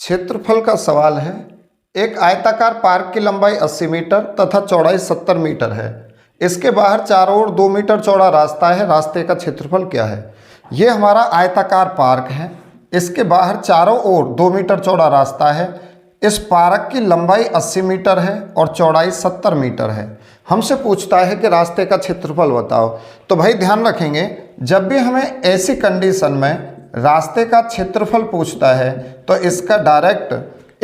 क्षेत्रफल का सवाल है। एक आयताकार पार्क की लंबाई 80 मीटर तथा चौड़ाई 70 मीटर है। इसके बाहर चारों ओर 2 मीटर चौड़ा रास्ता है। रास्ते का क्षेत्रफल क्या है? ये हमारा आयताकार पार्क है। इसके बाहर चारों ओर 2 मीटर चौड़ा रास्ता है। इस पार्क की लंबाई 80 मीटर है और चौड़ाई 70 मीटर है। हमसे पूछता है कि रास्ते का क्षेत्रफल बताओ। तो भाई ध्यान रखेंगे, जब भी हमें ऐसी कंडीशन में रास्ते का क्षेत्रफल पूछता है तो इसका डायरेक्ट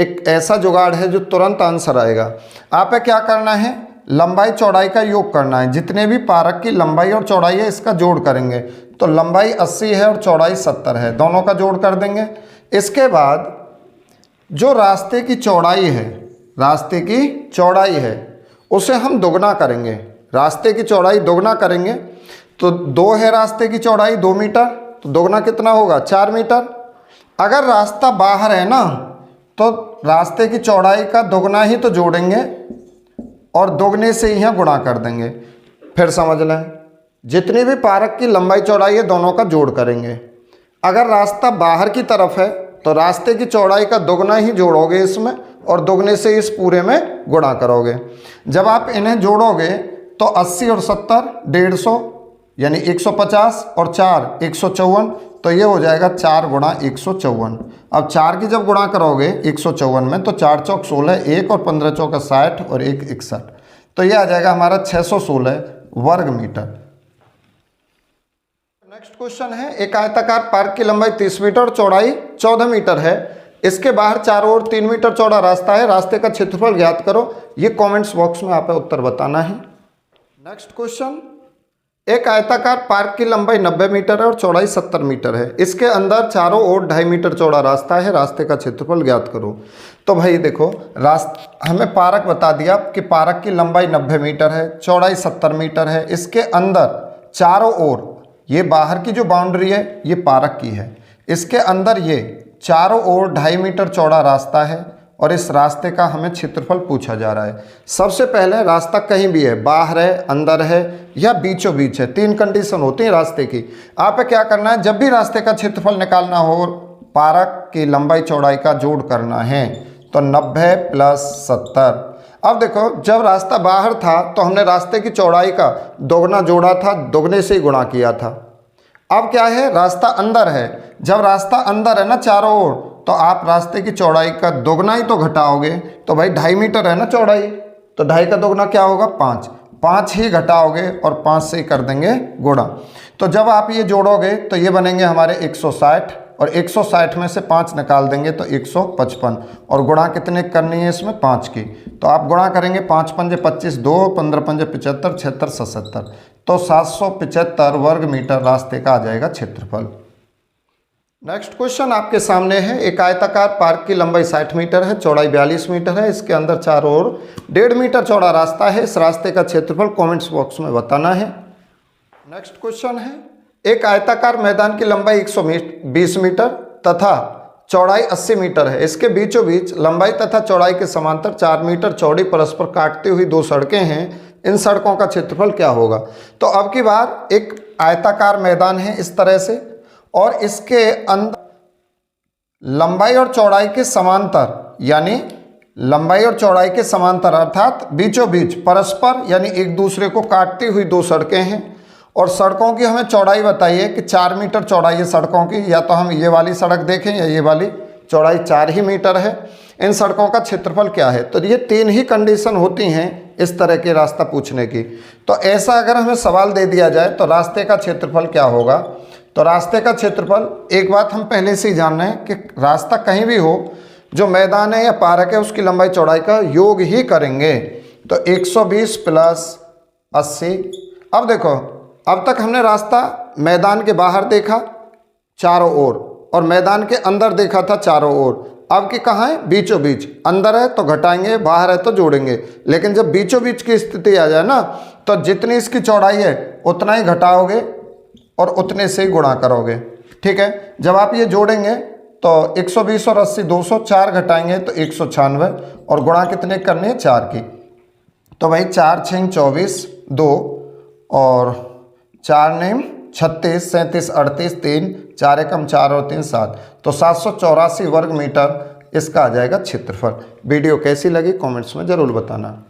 एक ऐसा जुगाड़ है जो तुरंत आंसर आएगा। आपको क्या करना है? लंबाई चौड़ाई का योग करना है। जितने भी पार्क की लंबाई और चौड़ाई है इसका जोड़ करेंगे। तो लंबाई 80 है और चौड़ाई 70 है, दोनों का जोड़ कर देंगे। इसके बाद जो रास्ते की चौड़ाई है उसे हम दोगुना करेंगे। रास्ते की चौड़ाई दोगुना करेंगे तो 2 है रास्ते की चौड़ाई 2 मीटर, तो दोगुना कितना होगा? 4 मीटर। अगर रास्ता बाहर है ना तो रास्ते की चौड़ाई का दोगुना ही तो जोड़ेंगे और दोगुने से ही यहाँ गुणा कर देंगे। फिर समझ लें, जितनी भी पार्क की लंबाई चौड़ाई है दोनों का जोड़ करेंगे। अगर रास्ता बाहर की तरफ है तो रास्ते की चौड़ाई का दोगुना ही जोड़ोगे इसमें और दोगुने से इस पूरे में गुणा करोगे। जब आप इन्हें जोड़ोगे तो 80 और 70 150 यानी 150 और 4 154, तो ये हो जाएगा 4 गुणा 154। अब 4 की जब गुणा करोगे 154 में तो 4 चौक 16, 1 और 15 चौका 60 और 1 61, तो ये आ जाएगा हमारा 616 वर्ग मीटर। नेक्स्ट क्वेश्चन है, एक आयताकार पार्क की लंबाई 30 मीटर और चौड़ाई 14 मीटर है। इसके बाहर चारों ओर 3 मीटर चौड़ा रास्ता है। रास्ते का क्षेत्रफल ज्ञात करो। ये कमेंट्स बॉक्स में आप उत्तर बताना है। नेक्स्ट क्वेश्चन, एक आयताकार पार्क की लंबाई 90 मीटर है और चौड़ाई 70 मीटर है। इसके अंदर चारों ओर 2.5 मीटर चौड़ा रास्ता है। रास्ते का क्षेत्रफल ज्ञात करो। तो भाई देखो, हमें पार्क बता दिया कि पार्क की लंबाई 90 मीटर है, चौड़ाई 70 मीटर है। इसके अंदर चारों ओर, ये बाहर की जो बाउंड्री है ये पार्क की है, इसके अंदर ये चारों ओर 2.5 मीटर चौड़ा रास्ता है और इस रास्ते का हमें क्षेत्रफल पूछा जा रहा है। सबसे पहले रास्ता कहीं भी है, बाहर है, अंदर है या बीचों बीच है, 3 कंडीशन होती है रास्ते की। आप क्या करना है, जब भी रास्ते का क्षेत्रफल निकालना हो पार्क की लंबाई चौड़ाई का जोड़ करना है। तो 90 प्लस 70। अब देखो, जब रास्ता बाहर था तो हमने रास्ते की चौड़ाई का दोगुना जोड़ा था, दोगुने से ही गुणा किया था। अब क्या है, रास्ता अंदर है। जब रास्ता अंदर है ना चारों ओर, तो आप रास्ते की चौड़ाई का दोगुना ही तो घटाओगे। तो भाई 2.5 मीटर है ना चौड़ाई, तो 2.5 का दोगुना क्या होगा? 5। 5 ही घटाओगे और 5 से ही कर देंगे गुणा। तो जब आप ये जोड़ोगे तो ये बनेंगे हमारे 160 और 160 में से 5 निकाल देंगे तो 155 और गुणा कितने करनी है इसमें? 5 की। तो आप गुणा करेंगे 5 पंजे 25, 2 15 पंजे 75, 76 77, तो 775 वर्ग मीटर रास्ते का आ जाएगा क्षेत्रफल। नेक्स्ट क्वेश्चन आपके सामने है, एक आयताकार पार्क की लंबाई 60 मीटर है, चौड़ाई 42 मीटर है। इसके अंदर चारों ओर 1.5 मीटर चौड़ा रास्ता है। इस रास्ते का क्षेत्रफल कमेंट्स बॉक्स में बताना है। नेक्स्ट क्वेश्चन है, एक आयताकार मैदान की लंबाई 120 मीटर तथा चौड़ाई 80 मीटर है। इसके बीचों बीच लंबाई तथा चौड़ाई के समांतर 4 मीटर चौड़ी परस्पर काटती हुई 2 सड़कें हैं। इन सड़कों का क्षेत्रफल क्या होगा? तो अब की बार एक आयताकार मैदान है इस तरह से और इसके अंदर लंबाई और चौड़ाई के समांतर, यानी लंबाई और चौड़ाई के समांतर अर्थात बीचों बीच परस्पर यानी एक दूसरे को काटती हुई 2 सड़कें हैं। और सड़कों की हमें चौड़ाई बताइए कि 4 मीटर चौड़ाई है सड़कों की, या तो हम ये वाली सड़क देखें या ये वाली, चौड़ाई 4 ही मीटर है। इन सड़कों का क्षेत्रफल क्या है? तो ये 3 ही कंडीशन होती हैं इस तरह के रास्ता पूछने की। तो ऐसा अगर हमें सवाल दे दिया जाए तो रास्ते का क्षेत्रफल क्या होगा? तो रास्ते का क्षेत्रफल, एक बात हम पहले से ही जान रहे हैं कि रास्ता कहीं भी हो, जो मैदान है या पार्क है उसकी लंबाई चौड़ाई का योग ही करेंगे। तो 120 प्लस 80। अब देखो, अब तक हमने रास्ता मैदान के बाहर देखा चारों ओर और मैदान के अंदर देखा था चारों ओर। अब कि कहाँ है? बीचों बीच। अंदर है तो घटाएंगे, बाहर है तो जोड़ेंगे। लेकिन जब बीचों बीच की स्थिति आ जाए ना, तो जितनी इसकी चौड़ाई है उतना ही घटाओगे और उतने से ही गुणा करोगे। ठीक है, जब आप ये जोड़ेंगे तो 120 और 80 204 घटाएंगे तो 196 और गुणा कितने करने हैं? 4 की। तो भाई 4 6 24, 2 और 4 9 36, 37 38, 3 4 एकम 4 और 3 7, तो 784 वर्ग मीटर इसका आ जाएगा क्षेत्रफल। वीडियो कैसी लगी कमेंट्स में ज़रूर बताना।